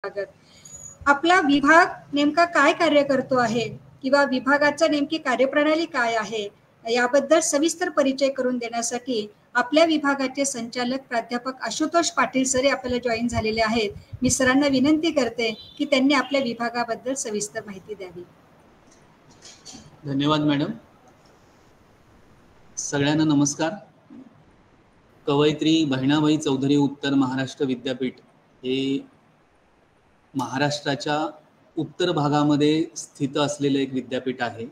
स्वागत. आपला विभाग नेमका काय कार्य करतो आहे किंवा विभागाचा नेमकी कार्यप्रणाली काय आहे याबद्दल सविस्तर परिचय करून देण्यासाठी आपल्या विभागाचे संचालक प्राध्यापक आशुतोष पाटील सर आपल्याला जॉईन झालेले आहेत. मी सरांना विनंती करते की त्यांनी आपल्या विभागाबद्दल सविस्तर माहिती द्यावी. धन्यवाद मॅडम. सगळ्यांना नमस्कार. कवयित्री बहिणाबाई चौधरी उत्तर महाराष्ट्र विद्यापीठ हे महाराष्ट्राच्या उत्तर भागामध्ये स्थित असलेले एक विद्यापीठ आहे.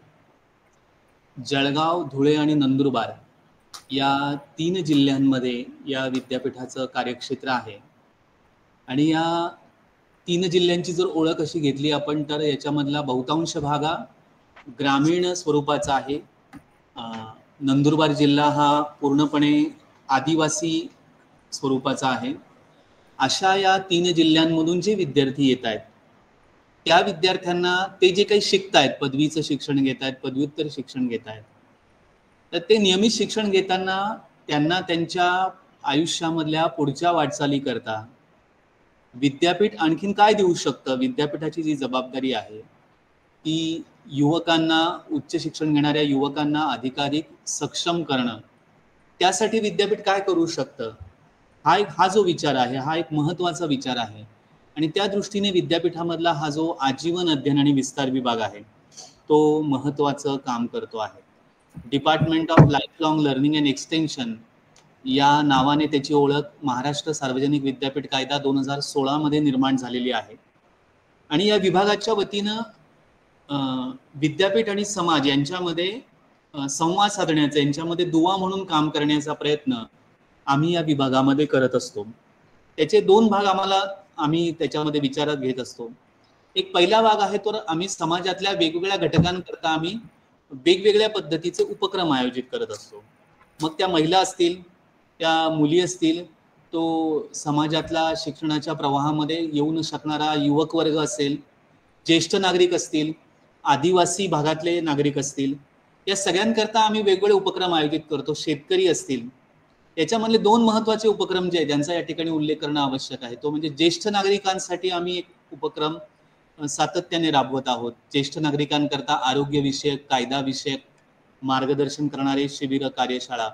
जळगाव, धुळे आणि नंदुरबार या 3 जिल्ह्यांमध्ये या विद्यापीठाचं कार्यक्षेत्र आहे. आणि या 3 जिल्ह्यांची जर ओळख अशी घेतली आपण तर याच्यामधला बहुतांश भाग ग्रामीण स्वरूपाचा आहे. नंदुरबार जिल्हा हा पूर्णपणे आदिवासी स्वरूपाचा आहे. अशा या 3 जिल्ह्यांमधून जे विद्यार्थी येत आहेत त्या विद्यार्थ्यांना ते जे काही शिकतायत, पदवीचं शिक्षण घेत आहेत, पदव्युत्तर शिक्षण घेत आहेत, तर ते नियमित शिक्षण घेताना त्यांना त्यांच्या आयुष्यामधल्या पुढच्या वाटचाली करता विद्यापीठ आणखीन काय देऊ शकतं. विद्यापीठाची जी जबाबदारी आहे ती युवकांना, उच्च शिक्षण घेणाऱ्या युवकांना अधिकाधिक सक्षम करणं, त्यासाठी विद्यापीठ काय करू शकतं हा जो विचार आहे हा एक महत्त्वाचा विचार आहे. आणि त्या दृष्टीने विद्यापीठामधला हा जो आजीवन अध्ययन आणि विस्तार विभाग आहे तो महत्त्वाचं काम करतो आहे. Department of life long learning and extension या नावाने त्याची ओळख महाराष्ट्र सार्वजनिक विद्यापीठ कायदा 2016 मध्ये निर्माण झालेली आहे. आणि या विभागाच्या वतीनं विद्यापीठ आणि समाज यांच्यामध्ये संवाद साधण्याचा, यांच्यामध्ये दुवा म्हणून काम करण्याचा प्रयत्न आम्ही या विभागामध्ये करत असतो. त्याचे 2 भाग आम्ही त्याच्यामध्ये विचारात घेत असतो. एक पहिला भाग आहे तो आम्ही समाजातल्या वेगवेगळ्या घटकांकरता आम्ही वेगवेगळ्या पद्धतीचे उपक्रम आयोजित करत असतो. मग त्या महिला असतील, त्या मुली असतील, तो समाजातला शिक्षणाच्या प्रवाहामध्ये येऊ न शकणारा युवक वर्ग असेल, ज्येष्ठ नागरिक असतील, आदिवासी भागातले नागरिक असतील, या सगळ्यांकरता आम्ही वेगवेगळे उपक्रम आयोजित करतो. शेतकरी असतील, याच्यामधले 2 महत्त्वाचे उपक्रम जे आहेत ज्यांचा या ठिकाणी उल्लेख करणं आवश्यक आहे तो म्हणजे ज्येष्ठ नागरिकांसाठी आम्ही एक उपक्रम सातत्याने राबवत आहोत. ज्येष्ठ नागरिकांकरता आरोग्यविषयक, कायदाविषयक मार्गदर्शन करणारे शिबिर, कार्यशाळा.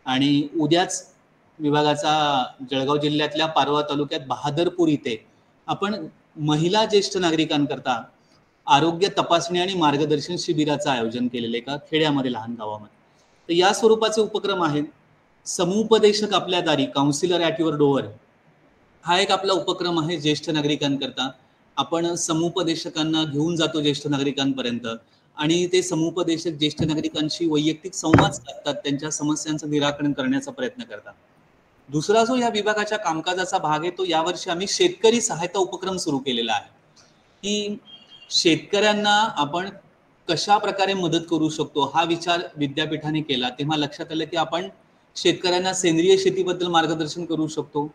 आणि उद्याच विभागाचा जळगाव जिल्ह्यातल्या पारवा तालुक्यात बहादरपूर इथे आपण महिला ज्येष्ठ नागरिकांकरता आरोग्य तपासणी आणि मार्गदर्शन शिबिराचं आयोजन केलेलं आहे एका खेड्यामध्ये, लहान गावामध्ये. तर या स्वरूपाचे उपक्रम आहेत. समुपदेशक आपल्या दारी, काउन्सिलर ॲट युअर डोअर, हा एक आपला उपक्रम आहे ज्येष्ठ नागरिकांकरता. आपण समुपदेशकांना घेऊन जातो ज्येष्ठ नागरिकांपर्यंत आणि ते समुपदेशक ज्येष्ठ नागरिकांशी वैयक्तिक संवाद साधतात, त्यांच्या समस्यांचं निराकरण करण्याचा प्रयत्न करतात. दुसरा जो या विभागाच्या कामकाजाचा भाग आहे तो यावर्षी आम्ही शेतकरी सहायता उपक्रम सुरू केलेला आहे. की शेतकऱ्यांना आपण कशा प्रकारे मदत करू शकतो हा विचार विद्यापीठाने केला. तेव्हा लक्षात आलं की आपण शेतकऱ्यांना सेंद्रिय शेतीबद्दल मार्गदर्शन करू शकतो.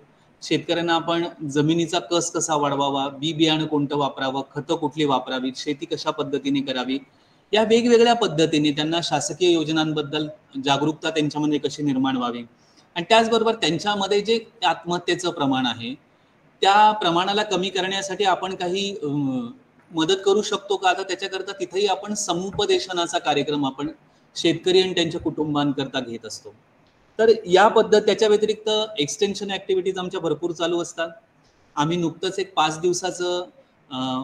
शेतकऱ्यांना आपण जमिनीचा कस कसा वाढवावा, बी बियाणं कोणतं वापरावं, खतं कुठली वापरावी, शेती कशा पद्धतीने करावी, या वेगवेगळ्या पद्धतीने त्यांना शासकीय योजनांबद्दल जागरूकता त्यांच्यामध्ये कशी निर्माण व्हावी. आणि त्याचबरोबर त्यांच्यामध्ये जे आत्महत्येचं प्रमाण आहे त्या प्रमाणाला कमी करण्यासाठी आपण काही मदत करू शकतो का, आता त्याच्याकरता तिथेही आपण समुपदेशनाचा कार्यक्रम आपण शेतकरी आणि त्यांच्या कुटुंबांकरता घेत असतो. तर या पद्धत, त्याच्या व्यतिरिक्त एक्सटेन्शन ऍक्टिव्हिटीज आमच्या भरपूर चालू असतात. आम्ही नुकतंच एक 5 दिवसाचं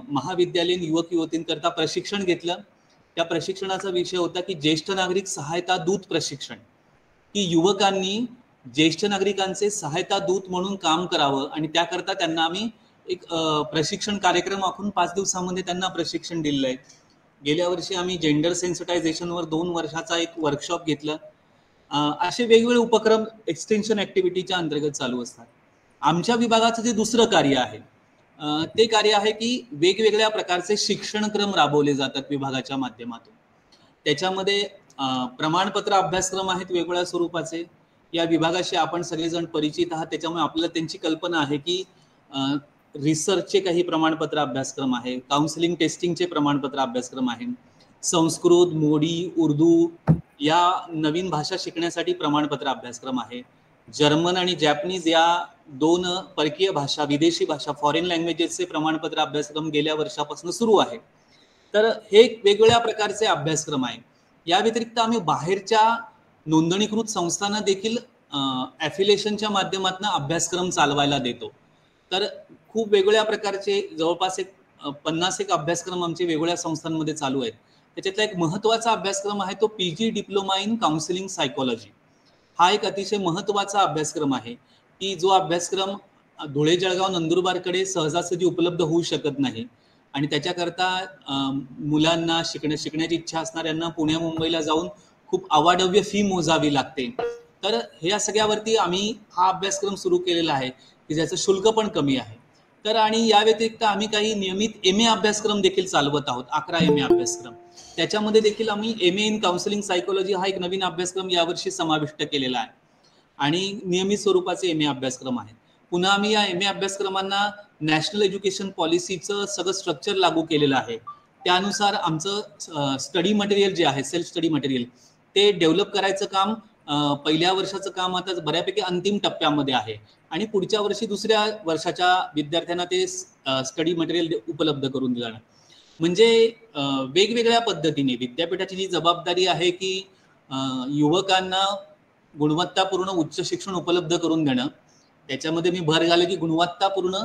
महाविद्यालयीन युवक युवतींकरता प्रशिक्षण घेतलं. त्या प्रशिक्षणाचा विषय होता की ज्येष्ठ नागरिक सहायता दूत प्रशिक्षण, की युवकांनी ज्येष्ठ नागरिकांचे सहायता दूत म्हणून काम करावं आणि त्याकरता त्यांना आम्ही एक प्रशिक्षण कार्यक्रम आखून 5 दिवसामध्ये त्यांना प्रशिक्षण दिलेलं आहे. गेल्या वर्षी आम्ही जेंडर सेन्सिटायझेशनवर 2 वर्षाचा एक वर्कशॉप घेतलं. असे वेगवेगळे उपक्रम एक्सटेन्शन ऍक्टिव्हिटीच्या अंतर्गत चालू असतात. आमच्या विभागाचं जे दुसरं कार्य आहे ते कार्य आहे की वेगवेगळ्या प्रकारचे शिक्षणक्रम राबवले जातात विभागाच्या माध्यमातून. त्याच्यामध्ये प्रमाणपत्र अभ्यासक्रम आहेत वेगवेगळ्या स्वरूपाचे. या विभागाशी आपण सगळेजण परिचित आहात, त्याच्यामुळे आपल्याला त्यांची कल्पना आहे की रिसर्चचे काही प्रमाणपत्र अभ्यासक्रम आहे, काउन्सिलिंग टेस्टिंगचे प्रमाणपत्र अभ्यासक्रम आहे, संस्कृत, मोडी, उर्दू या नवीन भाषा शिकण्यासाठी प्रमाणपत्र अभ्यासक्रम आहे, जर्मन आणि जॅपनीज या 2 परकीय भाषा, विदेशी भाषा, फॉरेन लँग्वेजेसचे प्रमाणपत्र अभ्यासक्रम गेल्या वर्षापासून सुरू आहे. तर हे एक वेगवेगळ्या प्रकारचे अभ्यासक्रम आहे. या व्यतिरिक्त आम्ही बाहेरच्या नोंदणीकृत संस्थांना देखील ॲफिलिएशनच्या माध्यमातून अभ्यासक्रम चालवायला देतो. तर खूप वेगवेगळ्या प्रकारचे जवळपास 50 अभ्यासक्रम आमचे वेगवेगळ्या संस्थांमध्ये चालू आहेत. त्याच्यातला एक महत्त्वाचा अभ्यासक्रम आहे तो PG diploma in counselling psychology. हा एक अतिशय महत्त्वाचा अभ्यासक्रम आहे की जो अभ्यासक्रम धुळे, जळगाव, नंदुरबारकडे सहजासहजी उपलब्ध होऊ शकत नाही आणि त्याच्याकरता मुलांना शिकण्याची इच्छा असणाऱ्यांना पुण्या मुंबईला जाऊन खूप अवाढव्य फी मोजावी लागते. तर ह्या सगळ्यावरती आम्ही हा अभ्यासक्रम सुरू केलेला आहे की ज्याचं शुल्क पण कमी आहे. तर आणि या व्यतिरिक्त आम्ही काही नियमित MA अभ्यासक्रम देखील चालवत आहोत. 11 MA अभ्यासक्रम. त्याच्यामध्ये देखील आम्ही MA इन काउन्सिलिंग सायकोलॉजी हा एक नवीन अभ्यासक्रम यावर्षी समाविष्ट केलेला आहे आणि नियमित स्वरूपाचे MA अभ्यासक्रम आहेत. पुन्हा आम्ही या MA अभ्यासक्रमांना नॅशनल एज्युकेशन पॉलिसीचं सगळं स्ट्रक्चर लागू केलेलं आहे. त्यानुसार आमचं स्टडी मटेरियल जे आहे, सेल्फ स्टडी मटेरियल, ते डेव्हलप करायचं काम पहिल्या वर्षाचं काम आता बऱ्यापैकी अंतिम टप्प्यामध्ये आहे आणि पुढच्या वर्षी दुसऱ्या वर्षाच्या विद्यार्थ्यांना ते स्टडी मटेरियल उपलब्ध करून देणार. म्हणजे वेगवेगळ्या पद्धतीने विद्यापीठाची जी जबाबदारी आहे की युवकांना गुणवत्तापूर्ण उच्च शिक्षण उपलब्ध करून देणं, त्याच्यामध्ये मी भर घाले की गुणवत्तापूर्ण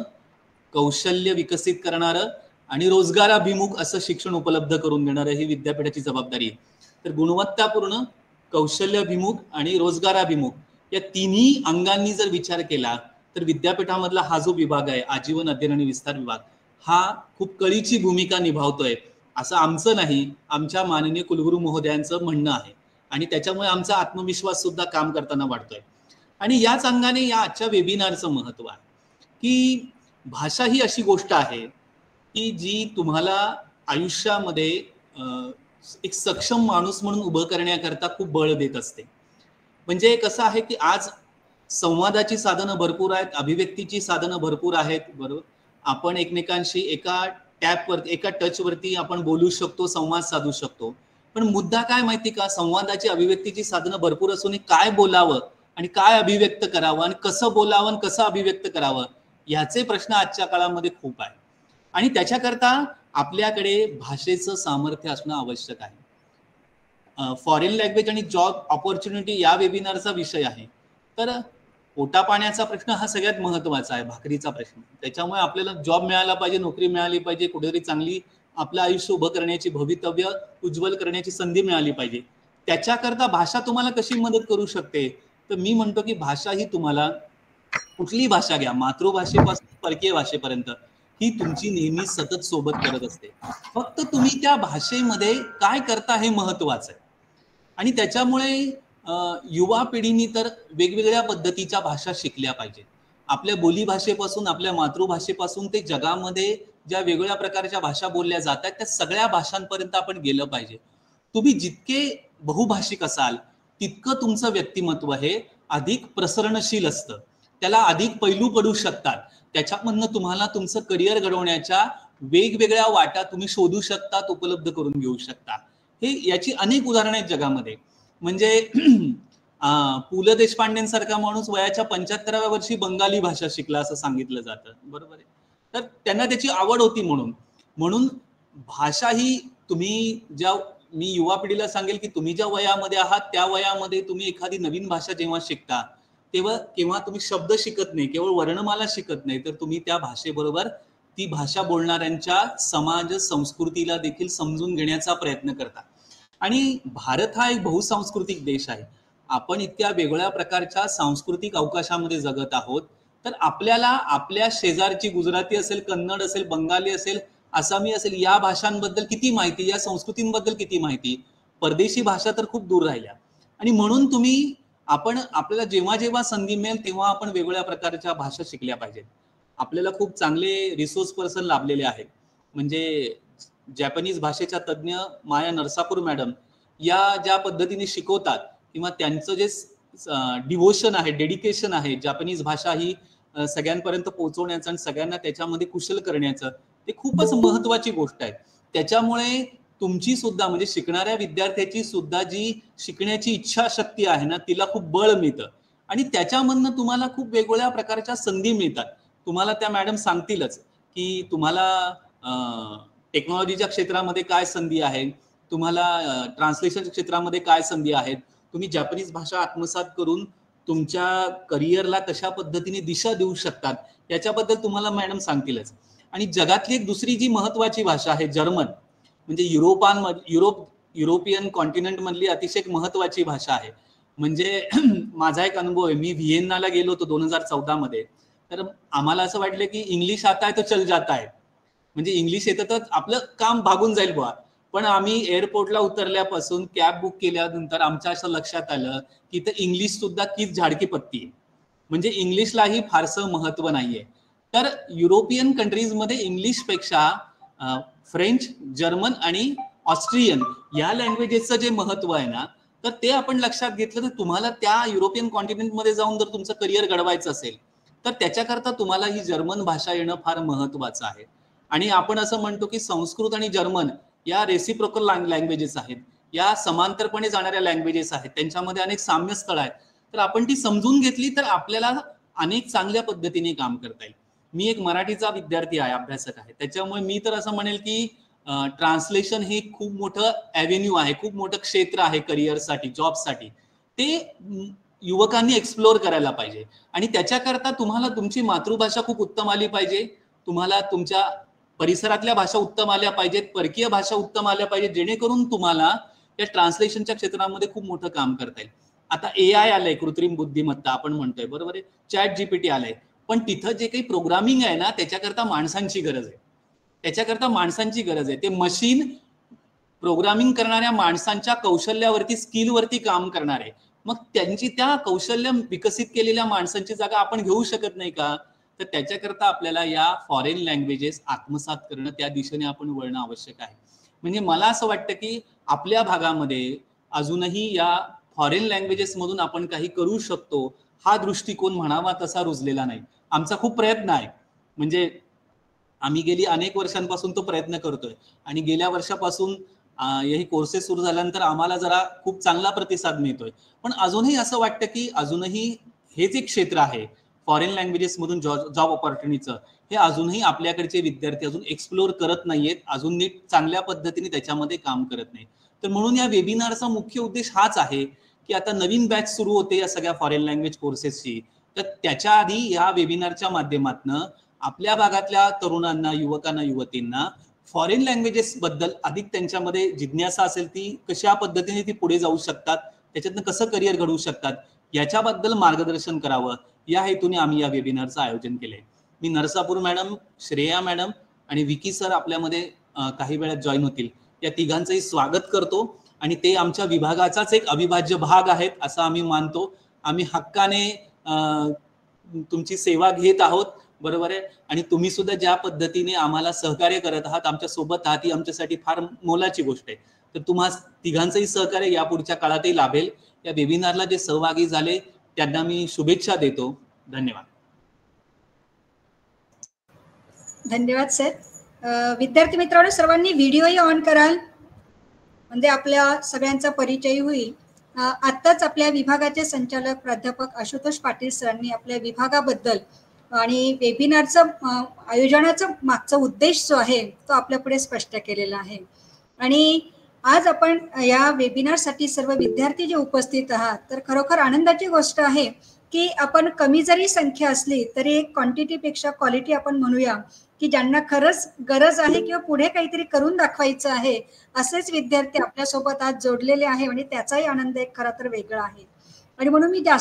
कौशल्य विकसित करणारं आणि रोजगाराभिमुख असं शिक्षण उपलब्ध करून देणारं ही विद्यापीठाची जबाबदारी आहे. तर गुणवत्तापूर्ण, कौशल्याभिमुख आणि रोजगाराभिमुख या तिन्ही अंगांनी जर विचार केला तर विद्यापीठामधला हा जो विभाग आहे, आजीवन अध्ययन आणि विस्तार विभाग, हा खूप कळीची भूमिका निभावतोय असं आमचं नाही, आमच्या माननीय कुलगुरू महोदयांचं म्हणणं आहे आणि त्याच्यामुळे आमचा आत्मविश्वास सुद्धा काम करताना वाढतोय. आणि याच अंगाने या आजच्या वेबिनारचं महत्व आहे की भाषा ही अशी गोष्ट आहे की जी तुम्हाला आयुष्यामध्ये एक सक्षम माणूस म्हणून उभं करण्याकरता खूप बळ देत असते. म्हणजे कसं आहे की आज संवादाची साधनं भरपूर आहेत, अभिव्यक्तीची साधनं भरपूर आहेत, बरोबर. आपण एकमेकांशी एका टॅपवरती, एका टचवरती आपण बोलू शकतो, संवाद साधू शकतो. पण मुद्दा काय माहिती का, संवादाची अभिव्यक्तीची साधनं भरपूर असून काय बोलावं आणि काय अभिव्यक्त करावं आणि कसं बोलावं आणि कसं अभिव्यक्त करावं ह्याचे प्रश्न आजच्या काळामध्ये खूप आहे आणि त्याच्याकरता आपल्याकडे भाषेचं सामर्थ्य असणं आवश्यक आहे. फॉरेन लँग्वेज आणि जॉब ऑपॉर्च्युनिटी या वेबिनारचा विषय आहे. तर पोटा पाण्याचा प्रश्न हा सगळ्यात महत्त्वाचा आहे, भाकरीचा प्रश्न. त्याच्यामुळे आपल्याला जॉब मिळाला पाहिजे, नोकरी मिळाली पाहिजे, कुठेतरी चांगली आपलं आयुष्य उभं करण्याची, भवितव्य उज्ज्वल करण्याची संधी मिळाली पाहिजे. त्याच्याकरता भाषा तुम्हाला कशी मदत करू शकते, तर मी म्हणतो की भाषा ही तुम्हाला, कुठली भाषा घ्या, मातृभाषेपासून परकीय भाषेपर्यंत, ही तुमची नेहमी सतत सोबत करत असते. फक्त तुम्ही त्या भाषेमध्ये काय करता हे महत्वाचं आहे. आणि त्याच्यामुळे युवा पिढीनी तर वेगवेगळ्या पद्धतीच्या भाषा शिकल्या पाहिजेत. आपल्या बोलीभाषेपासून, आपल्या मातृभाषेपासून ते जगामध्ये ज्या वेगवेगळ्या प्रकारच्या भाषा बोलल्या जातात त्या सगळ्या भाषांपर्यंत आपण गेलं पाहिजे. तुम्ही जितके बहुभाषिक असाल तितकं तुमचं व्यक्तिमत्व हे अधिक प्रसरणशील असतं, त्याला अधिक पैलू पडू शकतात. त्याच्यामधनं तुम्हाला तुमचं करिअर घडवण्याच्या वेगवेगळ्या वाटा तुम्ही शोधू शकतात, उपलब्ध करून घेऊ शकता. हे याची अनेक उदाहरणं आहेत जगामध्ये. म्हणजे पु ल देशपांडेंसारखा माणूस वयाच्या 75व्या वर्षी बंगाली भाषा शिकला असं सांगितलं जातं, बरोबर आहे. तर त्यांना त्याची आवड होती. म्हणून भाषा ही तुम्ही मी युवा पिढीला सांगेल की तुम्ही ज्या वयामध्ये आहात त्या वयामध्ये तुम्ही एखादी नवीन भाषा जेव्हा शिकता केव्हा तुम्ही शब्द शिकत नाही, केवळ वर्णमाला शिकत नाही, तर तुम्ही त्या भाषेबरोबर ती भाषा बोलणाऱ्यांच्या समाज संस्कृतीला देखील समजून घेण्याचा प्रयत्न करता. आणि भारत हा एक बहुसांस्कृतिक देश आहे. आपण इतक्या वेगळ्या प्रकारच्या सांस्कृतिक अवकाशामध्ये जगत आहोत. तर आपल्याला आपल्या शेजारची गुजराती असेल, कन्नड असेल, बंगाली असेल, आसामी असेल, या भाषांबद्दल किती माहिती, या संस्कृतींबद्दल किती माहिती, परदेशी भाषा तर खूप दूर राहिल्या. आणि म्हणून आपल्याला जेव्हा जेव्हा संधी मिळेल तेव्हा आपण वेगवेगळ्या प्रकारच्या भाषा शिकल्या पाहिजेत. आपल्याला खूप चांगले रिसोर्स पर्सन लाभलेले आहेत. म्हणजे जॅपनीज भाषेच्या तज्ज्ञ माया नरसापूर मॅडम या ज्या पद्धतीने शिकवतात किंवा त्यांचं जे डिव्होशन आहे, डेडिकेशन आहे जॅपनीज भाषा ही सगळ्यांपर्यंत पोहोचवण्याचं आणि सगळ्यांना त्याच्यामध्ये कुशल करण्याचं, ते खूपच महत्वाची गोष्ट आहे. त्याच्यामुळे तुमची सुद्धा, म्हणजे शिकणाऱ्या विद्यार्थ्याची सुद्धा जी शिकण्याची इच्छाशक्ती आहे ना, तिला खूप बळ मिळतं. आणि त्याच्यामधनं तुम्हाला खूप वेगवेगळ्या प्रकारच्या संधी मिळतात. तुम्हाला त्या मॅडम सांगतीलच की तुम्हाला टेक्नॉलॉजीच्या क्षेत्रामध्ये काय संधी आहे, तुम्हाला ट्रान्सलेशन क्षेत्रामध्ये काय संधी आहेत, तुम्ही जॅपनीज भाषा आत्मसात करून तुमच्या करिअरला कशा पद्धतीने दिशा देऊ शकतात याच्याबद्दल तुम्हाला मॅडम सांगतीलच. आणि जगातली एक दुसरी जी महत्वाची भाषा आहे जर्मन, म्हणजे युरोपियन कॉन्टिनेंट मधली अतिशय महत्वाची भाषा आहे. म्हणजे माझा एक अनुभव आहे, मी व्हिएन्नाला गेलो होतो 2014 मध्ये. तर आम्हाला असं वाटलं की इंग्लिश आता आहे तर चल जाता आहे, म्हणजे इंग्लिश येतं तर आपलं काम भागून जाईल बुवा. पण आम्ही एअरपोर्टला उतरल्यापासून कॅब बुक केल्यानंतर आमच्या असं लक्षात आलं की इथं इंग्लिश सुद्धा कीच झाडकी पत्ती आहे, म्हणजे इंग्लिशलाही फारसं महत्व नाहीये. तर युरोपियन कंट्रीजमध्ये इंग्लिशपेक्षा फ्रेंच, जर्मन आणि ऑस्ट्रियन या लँग्वेजेसचं जे महत्व आहे ना, तर ते आपण लक्षात घेतलं तर तुम्हाला त्या युरोपियन कॉन्टिनेंटमध्ये जाऊन जर तुमचं करिअर घडवायचं असेल तर त्याच्याकरता तुम्हाला ही जर्मन भाषा येणं फार महत्वाचं आहे. आणि आपण असं म्हणतो की संस्कृत आणि जर्मन या रेसिप्रोकल लँग्वेजेस आहेत, या समांतरपणे जाणाऱ्या लँग्वेजेस आहेत, त्यांच्यामध्ये अनेक साम्यस्थळ आहेत. तर आपण ती समजून घेतली तर आपल्याला अनेक चांगल्या पद्धतीने काम करता येईल. मी एक मराठीचा विद्यार्थी आहे, अभ्यासक आहे, त्याच्यामुळे मी तर असं म्हणेल की ट्रान्सलेशन हे खूप मोठं ॲव्हेन्यू आहे, खूप मोठं क्षेत्र आहे करिअरसाठी, जॉबसाठी. ते युवकांनी एक्सप्लोअर करायला पाहिजे. आणि त्याच्याकरता तुम्हाला तुमची मातृभाषा खूप उत्तम आली पाहिजे, तुम्हाला तुमच्या परिसरातल्या भाषा उत्तम आल्या पाहिजेत, परकीय भाषा उत्तम आल्या पाहिजेत, जेणेकरून तुम्हाला या ट्रान्सलेशनच्या क्षेत्रामध्ये खूप मोठं काम करता येईल. आता AI आलंय, कृत्रिम बुद्धिमत्ता आपण म्हणतोय, बरोबर आहे, चॅट GPT आलंय, पण तिथं जे काही प्रोग्रामिंग आहे ना त्याच्याकरता माणसांची गरज आहे, त्याच्याकरता माणसांची गरज आहे. ते मशीन प्रोग्रामिंग करणाऱ्या माणसांच्या कौशल्यावरती, स्किलवरती काम करणार आहे. मग त्यांची त्या कौशल्य विकसित केलेल्या माणसांची जागा आपण घेऊ शकत नाही का? तर त्याच्याकरता आपल्याला या फॉरेन लँग्वेजेस आत्मसात करणं, त्या दिशेने आपण वळणं आवश्यक आहे. म्हणजे मला असं वाटतं की आपल्या भागामध्ये अजूनही या फॉरेन लँग्वेजेस मधून आपण काही करू शकतो, हा दृष्टिकोन म्हणावा तसा रुजलेला नाही. आमचा खूप प्रयत्न आहे, म्हणजे आम्ही गेली अनेक वर्षांपासून तो प्रयत्न करतोय. आणि गेल्या वर्षापासून हे कोर्सेस सुरू झाल्यानंतर आम्हाला जरा खूप चांगला प्रतिसाद मिळतोय. पण अजूनही असं वाटतं की अजूनही हेच एक क्षेत्र आहे फॉरेन लँग्वेजेस मधून जॉब ऑपॉर्च्युनिटीचं, हे अजूनही आपल्याकडचे विद्यार्थी अजून एक्सप्लोर करत नाहीयेत, अजून नीट चांगल्या पद्धतीने त्याच्यामध्ये काम करत नाही. तर म्हणून या वेबिनारचा मुख्य उद्देश हाच आहे की आता नवीन बॅच सुरू होते या सगळ्या फॉरेन लँग्वेज कोर्सेसची, तर त्याच्या आधी या वेबिनारच्या माध्यमातून आपल्या भागातल्या तरुणांना, युवकांना, युवतींना फॉरेन लँग्वेजेस बद्दल अधिक त्यांच्यामध्ये जिज्ञासा असेल, ती कशा पद्धतीने ती पुढे जाऊ शकतात, त्याच्यातनं कसं करिअर घडवू शकतात याच्याबद्दल मार्गदर्शन करावं, या हेतूने आम्ही या वेबिनारचं आयोजन केलंय. मी नरसापूर मॅडम, श्रेया मॅडम आणि विकी सर आपल्यामध्ये काही वेळात जॉईन होतील, या तिघांचंही स्वागत करतो. आणि ते आमच्या विभागाचाच एक अविभाज्य भाग आहेत असं आम्ही मानतो. आम्ही हक्काने तुमची सेवा घेत आहोत, बरोबर आहे. आणि तुम्ही सुद्धा ज्या पद्धतीने आम्हाला सहकार्य करत आहात, आमच्या सोबत आहात, ही आमच्यासाठी फार मोलाची गोष्ट आहे. तर तुम्हा तिघांचंही सहकार्य या पुढच्या काळातही लाभेल. या वेबिनारला जे सहभागी झाले त्यांना मी शुभेच्छा देतो. धन्यवाद. धन्यवाद सर. विद्यार्थी मित्रांनो, सर्वांनी व्हिडिओही ऑन कराल म्हणजे आपल्या सगळ्यांचा परिचय होईल. आत्ताच आपल्या विभागाचे संचालक प्राध्यापक आशुतोष पाटील सरांनी आपल्या विभागाबद्दल आणि वेबिनारचं आयोजनाचा मागचा उद्देश जो आहे तो आपल्या पुढे स्पष्ट केलेला आहे. आणि आज आपण या वेबिनारसाठी सर्व विद्यार्थी जे उपस्थित आहात, तर खरोखर आनंदाची गोष्ट आहे की आपण कमी जरी संख्या असली तरी क्वांटिटीपेक्षा क्वालिटी आपण म्हणूया, की ज्यांना खरंच गरज आहे किंवा पुढे काहीतरी करून दाखवायचं आहे असेच विद्यार्थी आपल्यासोबत आज जोडलेले आहे. आणि त्याचाही आनंद एक खरा तर वेगळा आहे. आणि म्हणून मी जास्त